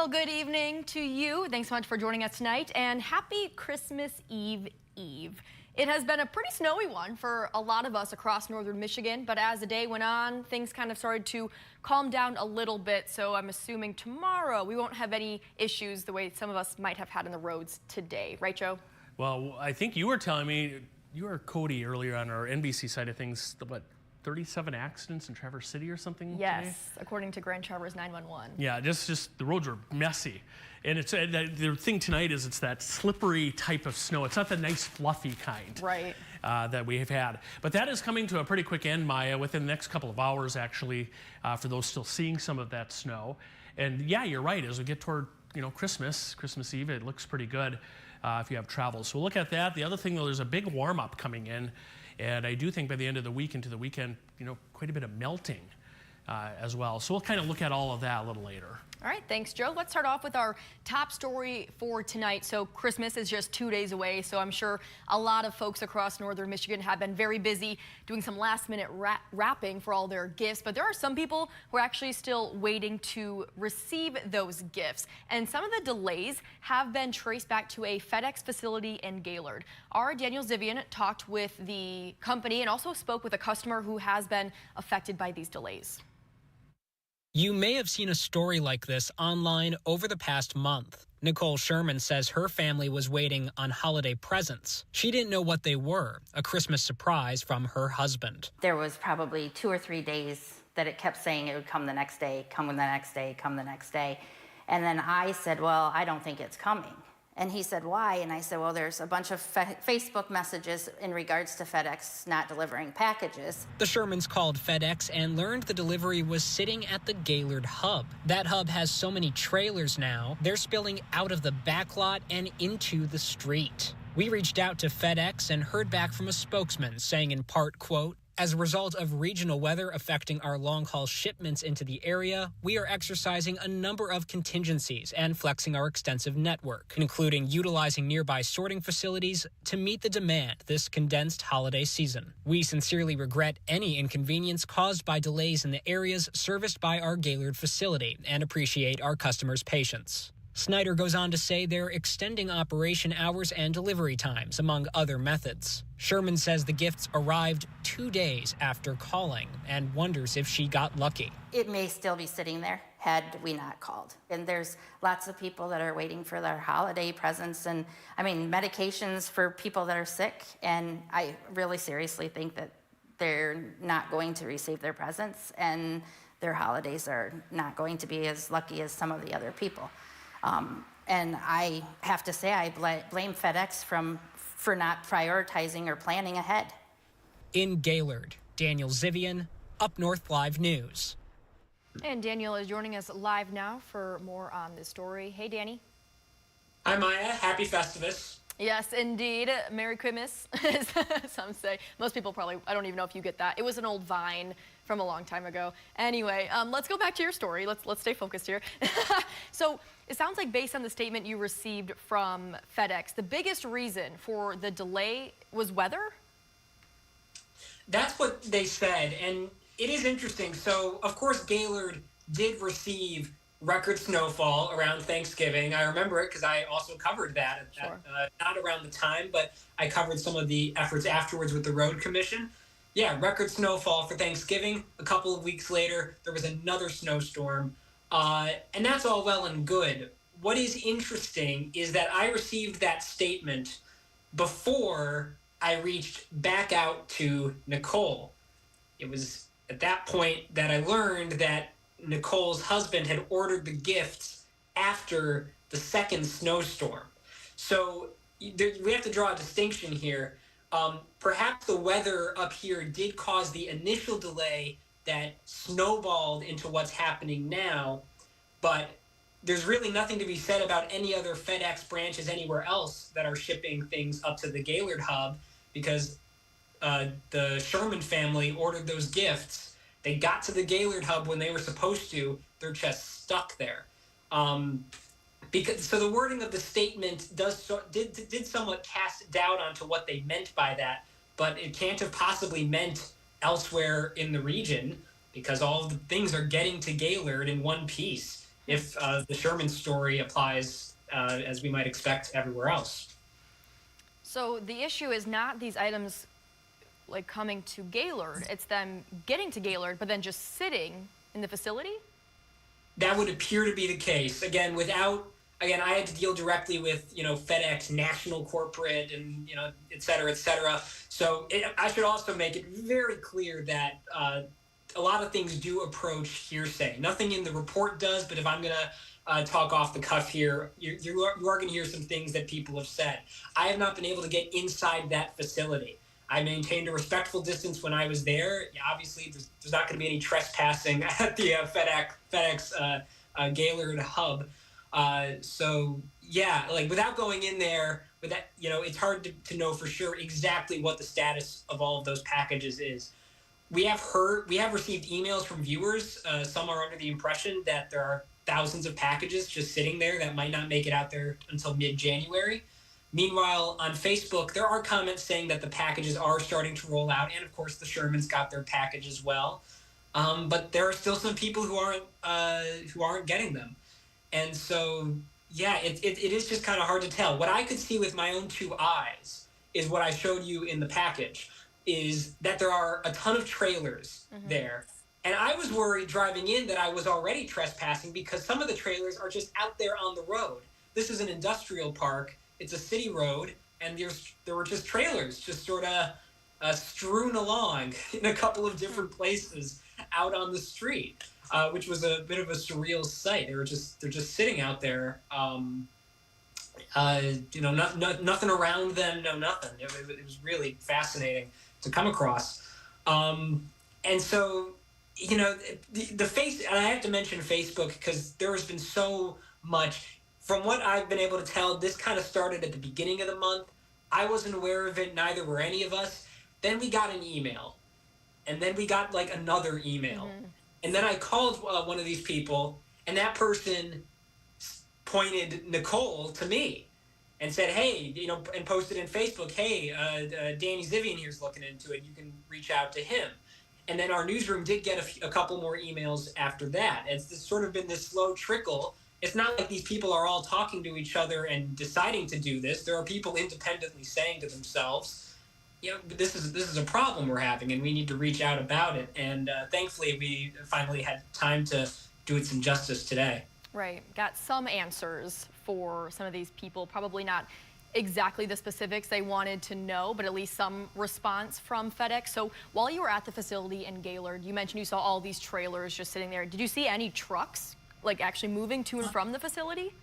Well, good evening to you. Thanks so much for joining us tonight, and happy Christmas Eve. It has been a pretty snowy one for a lot of us across northern Michigan, but as the day went on, things kind of started to calm down a little bit, so I'm assuming tomorrow we won't have any issues the way some of us might have had in the roads today. Right, Joe? Well, I think you were telling me, you were Cody earlier on our NBC side of things, what, 37 accidents in Traverse City or something Yes, today? According to Grand Traverse 911. Yeah, just the roads were messy. And it's the thing tonight is it's that slippery type of snow. It's not the nice fluffy kind Right. that we have had. But that is coming to a pretty quick end, Maya, within the next couple of hours, actually, for those still seeing some of that snow. And yeah, you're right. As we get toward Christmas Eve, it looks pretty good if you have travel. So we'll look at that. The other thing, though, there's a big warm-up coming in. And I do think by the end of the week into the weekend, quite a bit of melting as well. So we'll kind of look at all of that a little later. All right, thanks, Joe. Let's start off with our top story for tonight. So Christmas is just 2 days away, so I'm sure a lot of folks across northern Michigan have been very busy doing some last-minute wrapping for all their gifts. But there are some people who are actually still waiting to receive those gifts. And some of the delays have been traced back to a FedEx facility in Gaylord. Our Daniel Zivian talked with the company and also spoke with a customer who has been affected by these delays. You may have seen a story like this online over the past month. Nicole Sherman says her family was waiting on holiday presents. She didn't know what they were, a Christmas surprise from her husband. There was probably 2 or 3 days that it kept saying it would come the next day, come the next day, come the next day. And then I said, well, I don't think it's coming. And he said, why? And I said, well, there's a bunch of Facebook messages in regards to FedEx not delivering packages. The Shermans called FedEx and learned the delivery was sitting at the Gaylord hub. That hub has so many trailers now, they're spilling out of the back lot and into the street. We reached out to FedEx and heard back from a spokesman saying in part, quote, as a result of regional weather affecting our long-haul shipments into the area, we are exercising a number of contingencies and flexing our extensive network, including utilizing nearby sorting facilities to meet the demand this condensed holiday season. We sincerely regret any inconvenience caused by delays in the areas serviced by our Gaylord facility and appreciate our customers' patience. Snyder goes on to say they're extending operation hours and delivery times, among other methods. Sherman says the gifts arrived 2 days after calling and wonders if she got lucky. It may still be sitting there had we not called. And there's lots of people that are waiting for their holiday presents and, medications for people that are sick. And I really seriously think that they're not going to receive their presents and their holidays are not going to be as lucky as some of the other people. And I have to say I blame FedEx for not prioritizing or planning ahead. In Gaylord, Daniel Zivian, UpNorthLive News. And Daniel is joining us live now for more on this story. Hey, Danny. Hi, Maya. Happy Festivus. Yes, indeed. Merry Christmas, as some say. Most people probably, I don't even know if you get that. It was an old Vine from a long time ago. Anyway, let's go back to your story. Let's stay focused here. So it sounds like based on the statement you received from FedEx, the biggest reason for the delay was weather? That's what they said, and it is interesting. So, of course, Gaylord did receive record snowfall around Thanksgiving. I remember it because I also covered that. Sure. Not around the time, but I covered some of the efforts afterwards with the road commission. Yeah, record snowfall for Thanksgiving. A couple of weeks later, there was another snowstorm. And that's all well and good. What is interesting is that I received that statement before I reached back out to Nicole. It was at that point that I learned that Nicole's husband had ordered the gifts after the second snowstorm. So we have to draw a distinction here. Perhaps the weather up here did cause the initial delay that snowballed into what's happening now, but there's really nothing to be said about any other FedEx branches anywhere else that are shipping things up to the Gaylord hub because the Sherman family ordered those gifts. They got to the Gaylord hub when they were supposed to. They're just stuck there. So the wording of the statement did somewhat cast doubt onto what they meant by that, but it can't have possibly meant elsewhere in the region because all of the things are getting to Gaylord in one piece. if the Sherman story applies as we might expect everywhere else. So the issue is not these items like coming to Gaylord, it's them getting to Gaylord, but then just sitting in the facility? That would appear to be the case. Again, I had to deal directly with, FedEx, national corporate, and, et cetera, et cetera. So I should also make it very clear that a lot of things do approach hearsay. Nothing in the report does, but if I'm going to talk off the cuff here, you are going to hear some things that people have said. I have not been able to get inside that facility. I maintained a respectful distance when I was there. Obviously, there's not going to be any trespassing at the FedEx Gaylord hub. So yeah, like without going in there, it's hard to know for sure exactly what the status of all of those packages is. We have received emails from viewers. Some are under the impression that there are thousands of packages just sitting there that might not make it out there until mid-January. Meanwhile, on Facebook, there are comments saying that the packages are starting to roll out, and of course, the Shermans got their package as well. But there are still some people who aren't getting them, and so yeah, it is just kind of hard to tell. What I could see with my own two eyes is what I showed you in the package, is that there are a ton of trailers there. And I was worried driving in that I was already trespassing because some of the trailers are just out there on the road. This is an industrial park. It's a city road, and there were just trailers just sort of strewn along in a couple of different places out on the street, which was a bit of a surreal sight. They're just sitting out there, nothing around them, no nothing. It was really fascinating to come across, and so the face. And I have to mention Facebook because there has been so much. From what I've been able to tell, this kind of started at the beginning of the month. I wasn't aware of it, neither were any of us. Then we got an email, and then we got like another email. And then I called one of these people, and that person pointed Nicole to me and said, hey, and posted in Facebook, hey, Danny Zivian here's looking into it. You can reach out to him. And then our newsroom did get a couple more emails after that. It's sort of been this slow trickle. It's not like these people are all talking to each other and deciding to do this. There are people independently saying to themselves, this is a problem we're having, and we need to reach out about it. And thankfully, we finally had time to do it some justice today. Right. Got some answers for some of these people. Probably not exactly the specifics they wanted to know, but at least some response from FedEx. So while you were at the facility in Gaylord, you mentioned you saw all these trailers just sitting there. Did you see any trucks like actually moving to and from the facility?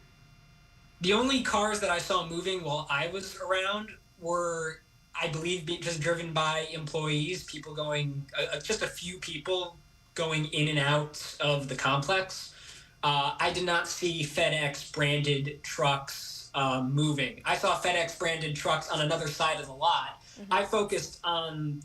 The only cars that I saw moving while I was around were, I believe, just driven by employees, people going, just a few people going in and out of the complex. I did not see FedEx branded trucks moving. I saw FedEx branded trucks on another side of the lot. I focused on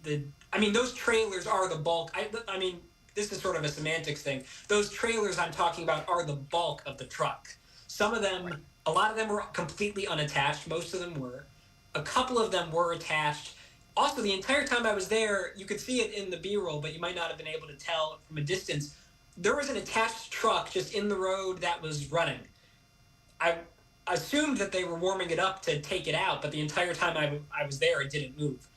those trailers are the bulk. I mean, this is sort of a semantics thing. Those trailers I'm talking about are the bulk of the truck. Some of them, a lot of them were completely unattached. Most of them were. A couple of them were attached. Also, the entire time I was there, you could see it in the B-roll, but you might not have been able to tell from a distance. There was an attached truck just in the road that was running. I assumed that they were warming it up to take it out, but the entire time I was there, it didn't move.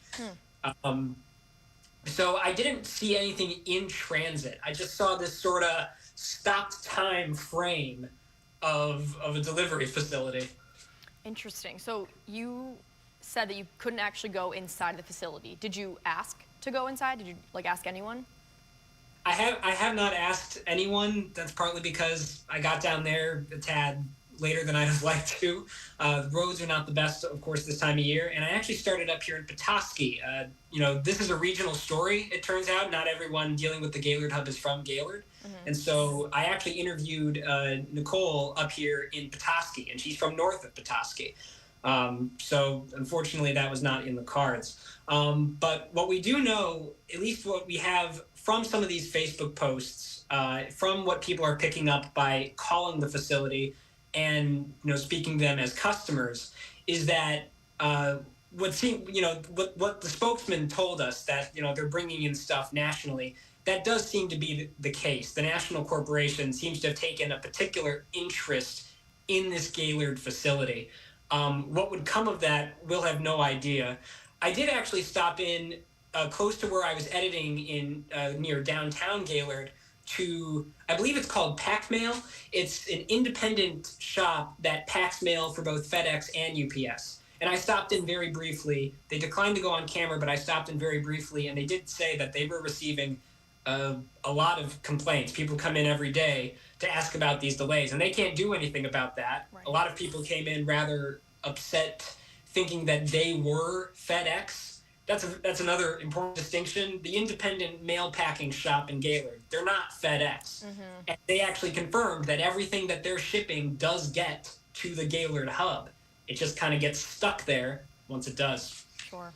So I didn't see anything in transit. I just saw this sort of stopped time frame of a delivery facility. Interesting. So you said that you couldn't actually go inside the facility. Did you ask to go inside? Did you ask anyone? I have not asked anyone. That's partly because I got down there a tad later than I'd have liked to. The roads are not the best, of course, this time of year. And I actually started up here in Petoskey. This is a regional story, it turns out. Not everyone dealing with the Gaylord hub is from Gaylord. And so I actually interviewed Nicole up here in Petoskey, and she's from north of Petoskey. So unfortunately, that was not in the cards. But what we do know, at least what we have from some of these Facebook posts, from what people are picking up by calling the facility and speaking to them as customers, is that what the spokesman told us, that they're bringing in stuff nationally, that does seem to be the case. The national corporation seems to have taken a particular interest in this Gaylord facility. What would come of that, we'll have no idea. I did actually stop in close to where I was editing in near downtown Gaylord to, I believe it's called Pack Mail. It's an independent shop that packs mail for both FedEx and UPS. And I stopped in very briefly. They declined to go on camera, but I stopped in very briefly, and they did say that they were receiving a lot of complaints. People come in every day to ask about these delays, and they can't do anything about that. Right. A lot of people came in rather upset, thinking that they were FedEx. That's another important distinction. The independent mail packing shop in Gaylord, they're not FedEx. And they actually confirmed that everything that they're shipping does get to the Gaylord hub. It just kind of gets stuck there once it does. Sure.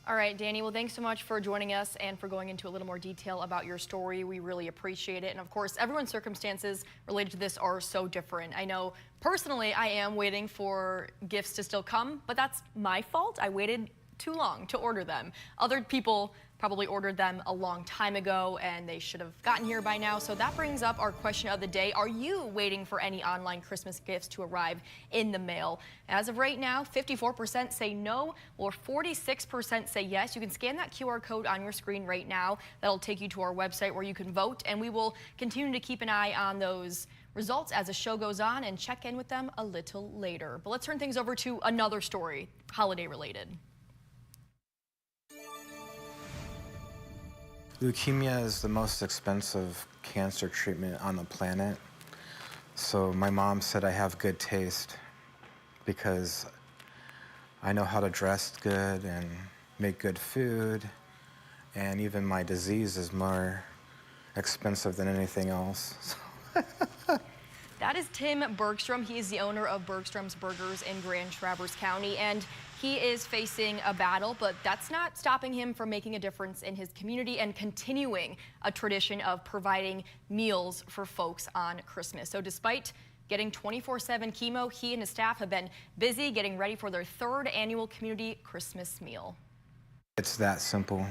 All right, Danny, well, thanks so much for joining us and for going into a little more detail about your story. We really appreciate it. And of course, everyone's circumstances related to this are so different. I know personally I am waiting for gifts to still come, but that's my fault. I waited too long to order them. Other people probably ordered them a long time ago and they should have gotten here by now. So that brings up our question of the day. Are you waiting for any online Christmas gifts to arrive in the mail? As of right now, 54% say no, or 46% say yes. You can scan that QR code on your screen right now. That'll take you to our website where you can vote, and we will continue to keep an eye on those results as the show goes on and check in with them a little later. But let's turn things over to another story, holiday related. Leukemia is the most expensive cancer treatment on the planet. So my mom said I have good taste because I know how to dress good and make good food. And even my disease is more expensive than anything else. That is Tim Bergstrom. He is the owner of Bergstrom's Burgers in Grand Traverse County, and he is facing a battle, but that's not stopping him from making a difference in his community and continuing a tradition of providing meals for folks on Christmas. So despite getting 24/7 chemo, he and his staff have been busy getting ready for their third annual community Christmas meal. It's that simple.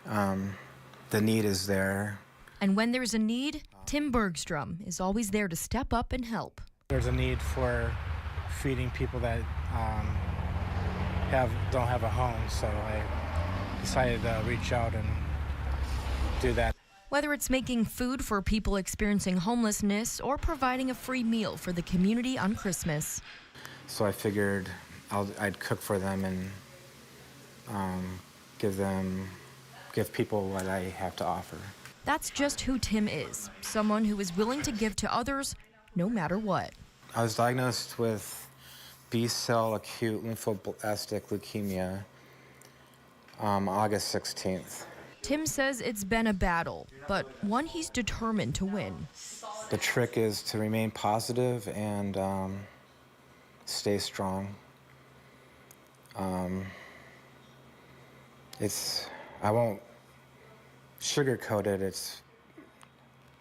The need is there. And when there's a need, Tim Bergstrom is always there to step up and help. There's a need for feeding people that don't have a home, so I decided to reach out and do that. Whether it's making food for people experiencing homelessness or providing a free meal for the community on Christmas. So I figured I'd cook for them and give people what I have to offer. That's just who Tim is, someone who is willing to give to others no matter what. I was diagnosed with B-cell acute lymphoblastic leukemia August 16th. Tim says it's been a battle, but one he's determined to win. The trick is to remain positive and stay strong. I won't sugarcoat it.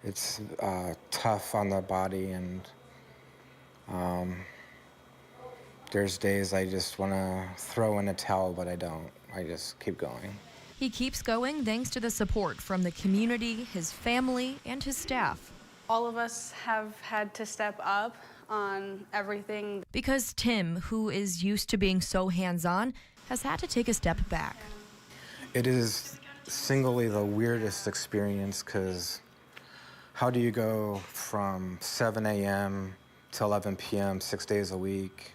It's tough on the body, and there's days I just want to throw in a towel, but I don't. I just keep going. He keeps going thanks to the support from the community, his family, and his staff. All of us have had to step up on everything. Because Tim, who is used to being so hands-on, has had to take a step back. It is singly the weirdest experience, because how do you go from 7 a.m. to 11 p.m. 6 days a week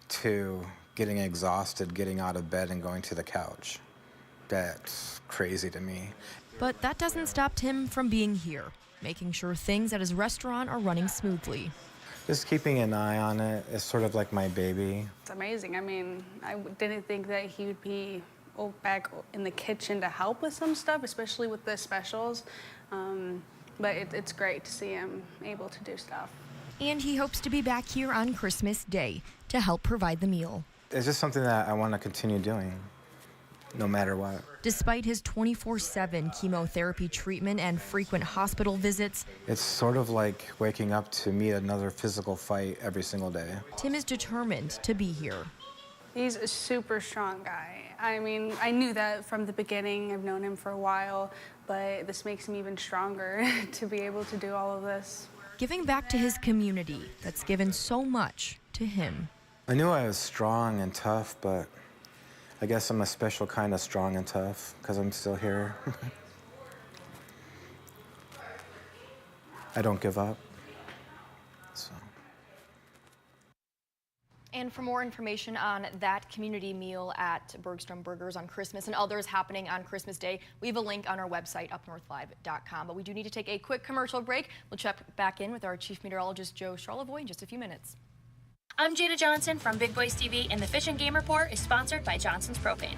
to getting exhausted, getting out of bed and going to the couch? That's crazy to me. But that doesn't stop Tim from being here, making sure things at his restaurant are running smoothly. Just keeping an eye on it is sort of like my baby. It's amazing. I mean, I didn't think that he would be back in the kitchen to help with some stuff, especially with the specials. But it's great to see him able to do stuff. And he hopes to be back here on Christmas Day to help provide the meal. It's just something that I want to continue doing, no matter what. Despite his 24/7 chemotherapy treatment and frequent hospital visits, it's sort of like waking up to meet another physical fight every single day. Tim is determined to be here. He's a super strong guy. I mean, I knew that from the beginning. I've known him for a while, but this makes me even stronger to be able to do all of this. Giving back to his community that's given so much to him. I knew I was strong and tough, but I guess I'm a special kind of strong and tough because I'm still here. I don't give up. So. And for more information on that community meal at Bergstrom Burgers on Christmas and others happening on Christmas Day, we have a link on our website, UpNorthLive.com. But we do need to take a quick commercial break. We'll check back in with our Chief Meteorologist, Joe Charlevoix, in just a few minutes. I'm Jada Johnson from Big Boys TV, and the Fish and Game Report is sponsored by Johnson's Propane.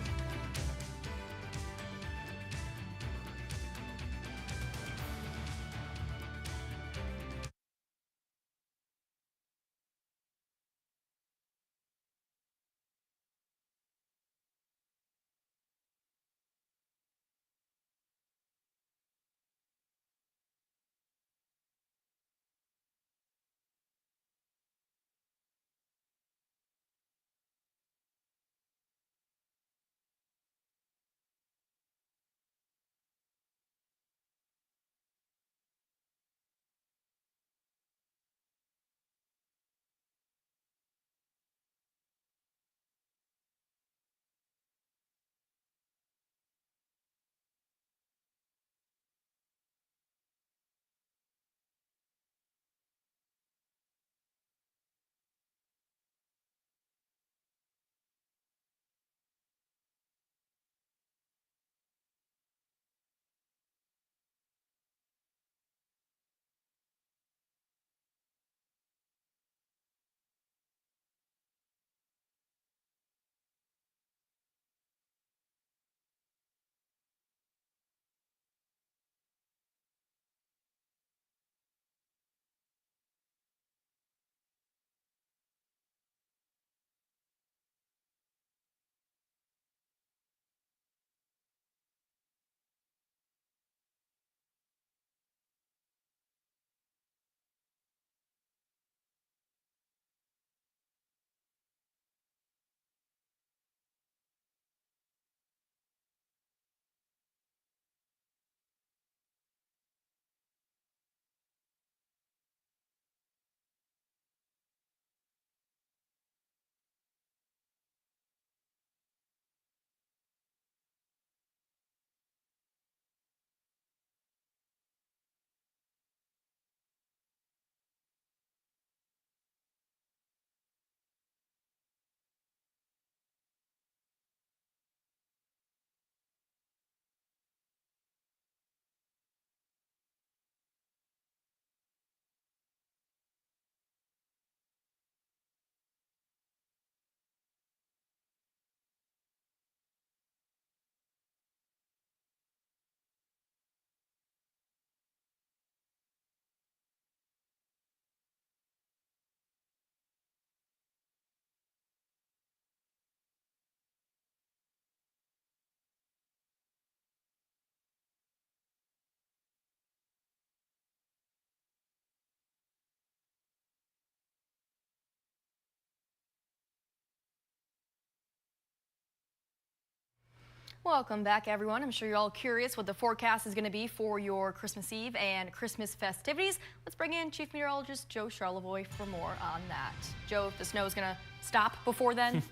Welcome back, everyone. I'm sure you're all curious what the forecast is going to be for your Christmas Eve and Christmas festivities. Let's bring in Chief Meteorologist Joe Charlevoix for more on that. Joe, if the snow is going to stop before then?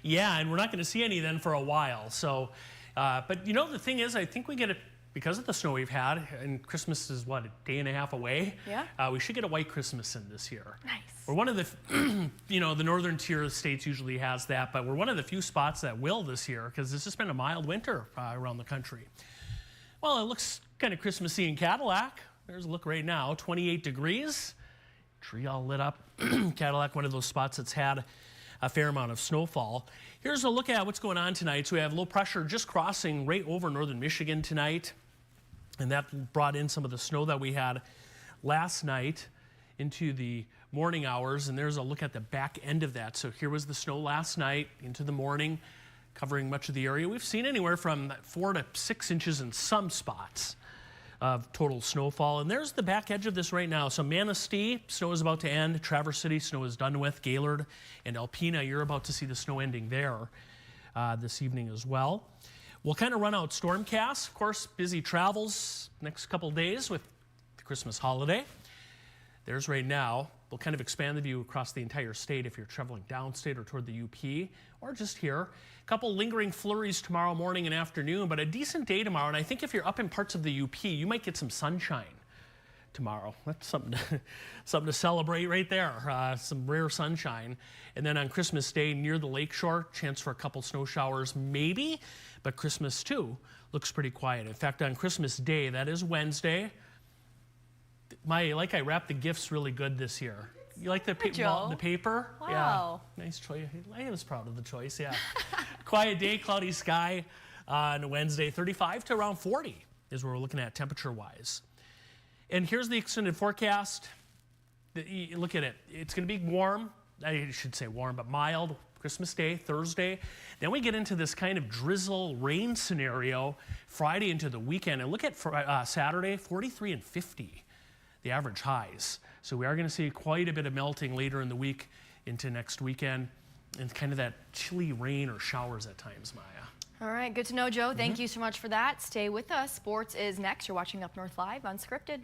Yeah, and we're not going to see any then for a while. So, but you know, the thing is, I think we get it because of the snow we've had, and Christmas is what, a day and a half away? Yeah. We should get a white Christmas in this year. Nice. We're one of the, you know, the northern tier of states usually has that, but we're one of the few spots that will this year because it's just been a mild winter around the country. Well, it looks kind of Christmassy in Cadillac. There's a look right now, 28 degrees. Tree all lit up. Cadillac, one of those spots that's had a fair amount of snowfall. Here's a look at what's going on tonight. So we have low pressure just crossing right over northern Michigan tonight. And that brought in some of the snow that we had last night into the morning hours. And there's a look at the back end of that. So here was the snow last night into the morning, covering much of the area. We've seen anywhere from 4 to 6 inches in some spots of total snowfall. And there's the back edge of this right now. So Manistee, snow is about to end. Traverse City, snow is done with. Gaylord and Alpena, you're about to see the snow ending there this evening as well. We'll kind of run out stormcasts. Of course, busy travels next couple days with the Christmas holiday. There's right now. We'll kind of expand the view across the entire state if you're traveling downstate or toward the UP or just here. A couple lingering flurries tomorrow morning and afternoon, but a decent day tomorrow. And I think if you're up in parts of the UP, you might get some sunshine tomorrow. That's something to celebrate right there. Some rare sunshine. And then on Christmas Day near the lakeshore, chance for a couple snow showers maybe, but Christmas too looks pretty quiet. In fact, on Christmas Day, that is Wednesday, I wrapped the gifts really good this year. You like the paper? Wow. Yeah, nice choice. I was proud of the choice, yeah. Quiet day, cloudy sky on Wednesday, 35 to around 40 is what we're looking at temperature-wise. And here's the extended forecast. Look at it. It's going to be warm. I should say warm, but mild. Christmas Day, Thursday. Then we get into this kind of drizzle rain scenario Friday into the weekend. And look at Saturday, 43 and 50, the average highs. So we are going to see quite a bit of melting later in the week into next weekend and kind of that chilly rain or showers at times, Maya. All right, good to know, Joe. Thank you so much for that. Stay with us. Sports is next. You're watching Up North Live Unscripted.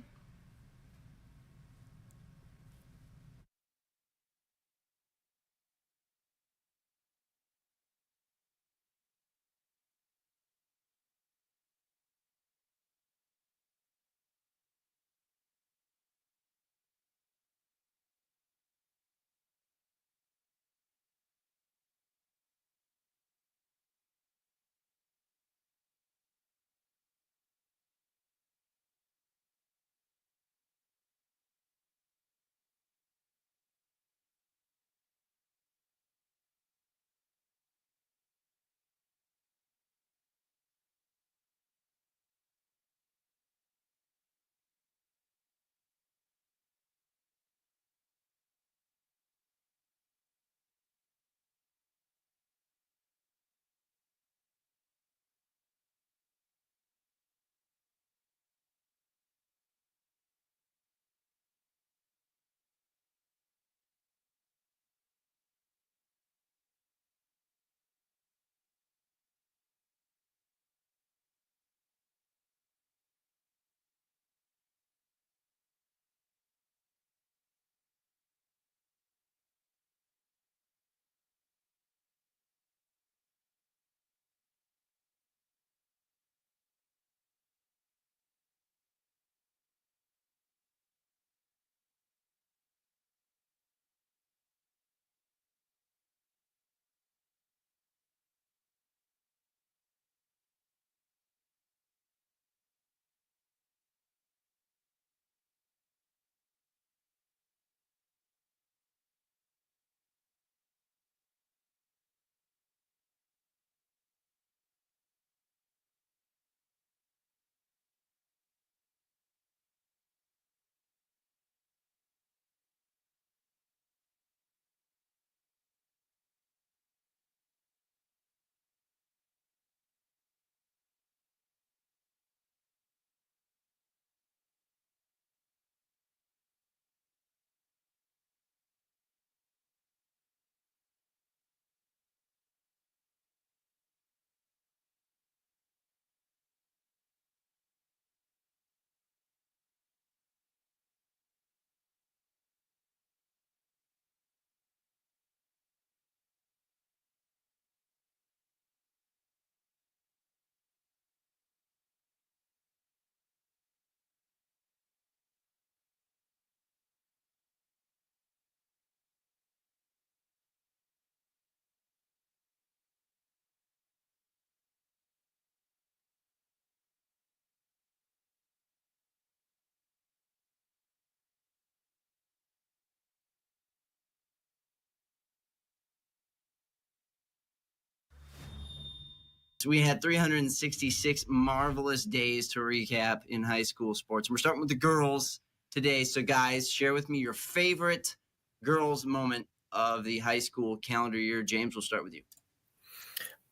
We had 366 marvelous days to recap in high school sports. We're starting with the girls today. So, guys, share with me your favorite girls moment of the high school calendar year. James, we'll start with you.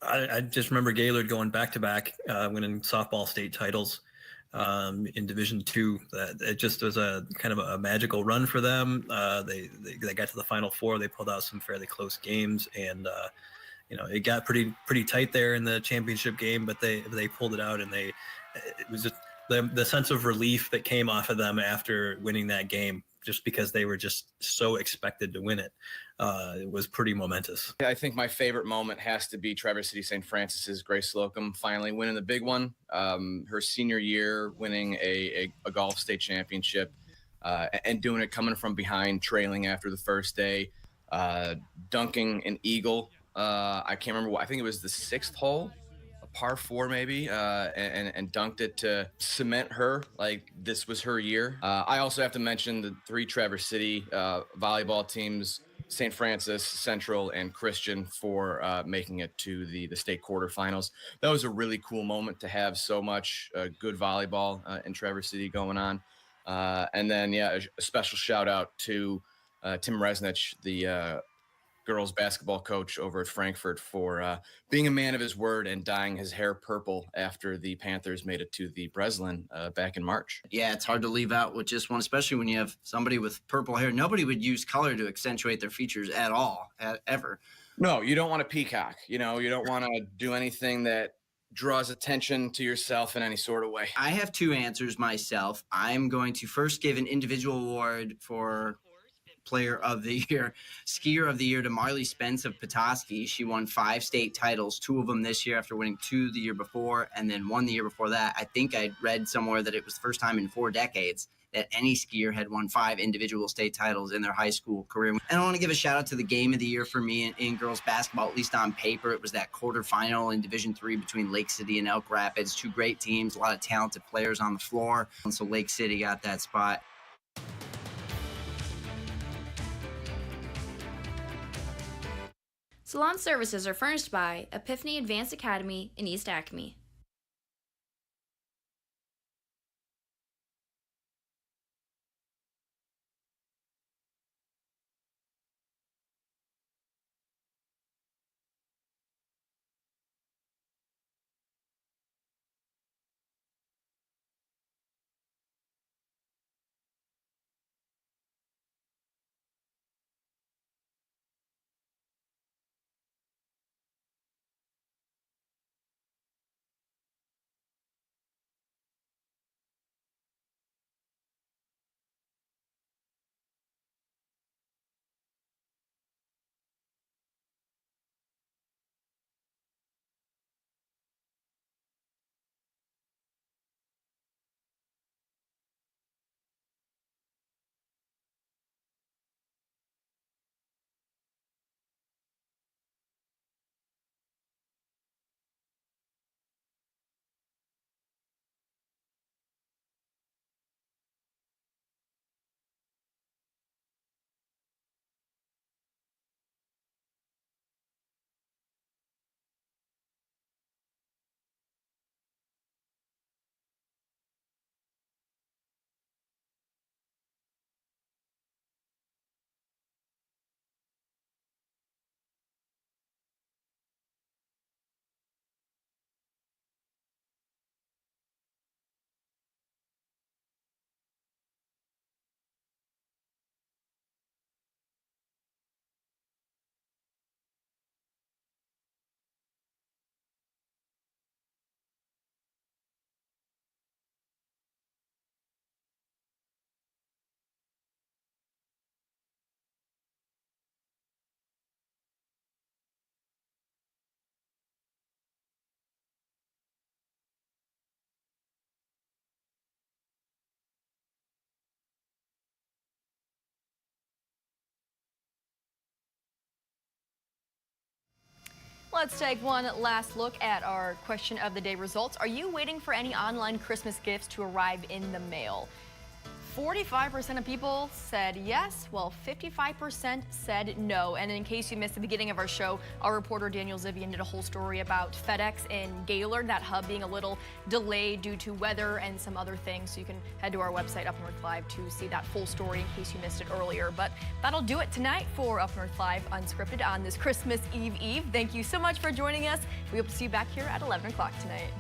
I just remember Gaylord going back-to-back, winning softball state titles in Division II. It just was a kind of a magical run for them. They got to the Final Four. They pulled out some fairly close games, and it got pretty tight there in the championship game, but they pulled it out, and it was just the sense of relief that came off of them after winning that game, just because they were just so expected to win it. It was pretty momentous. I think my favorite moment has to be Traverse City St. Francis's Grace Slocum finally winning the big one. Her senior year, winning a golf state championship, and doing it coming from behind, trailing after the first day, dunking an eagle. I can't remember I think it was the 6th hole, a par 4 maybe, and dunked it to cement her like this was her year. I also have to mention the 3 Traverse City volleyball teams, St. Francis, Central, and Christian, for making it to the state quarterfinals. That was a really cool moment to have so much good volleyball in Traverse City going on. And then, a special shout out to Tim Resnich, the girls basketball coach over at Frankfurt, for being a man of his word and dyeing his hair purple after the Panthers made it to the Breslin back in March. Yeah, it's hard to leave out with just one, especially when you have somebody with purple hair. Nobody would use color to accentuate their features at all, ever. No, you don't want to peacock. You don't want to do anything that draws attention to yourself in any sort of way. I have 2 answers myself. I'm going to first give an individual award for Player of the Year, Skier of the Year, to Marley Spence of Petoskey. She won 5 state titles, 2 of them this year after winning 2 the year before, and then 1 the year before that. I think I read somewhere that it was the first time in 4 decades that any skier had won 5 individual state titles in their high school career. And I want to give a shout out to the game of the year for me in girls basketball, at least on paper. It was that quarterfinal in Division III between Lake City and Elk Rapids. 2 great teams, a lot of talented players on the floor. And so Lake City got that spot. Salon services are furnished by Epiphany Advanced Academy in East Acme. Let's take one last look at our question of the day results. Are you waiting for any online Christmas gifts to arrive in the mail? 45% of people said yes, while 55% said no. And in case you missed the beginning of our show, our reporter Daniel Zivian did a whole story about FedEx in Gaylord, that hub being a little delayed due to weather and some other things. So you can head to our website, UpNorthLive, to see that full story in case you missed it earlier. But that'll do it tonight for UpNorthLive Unscripted on this Christmas Eve. Thank you so much for joining us. We hope to see you back here at 11 o'clock tonight.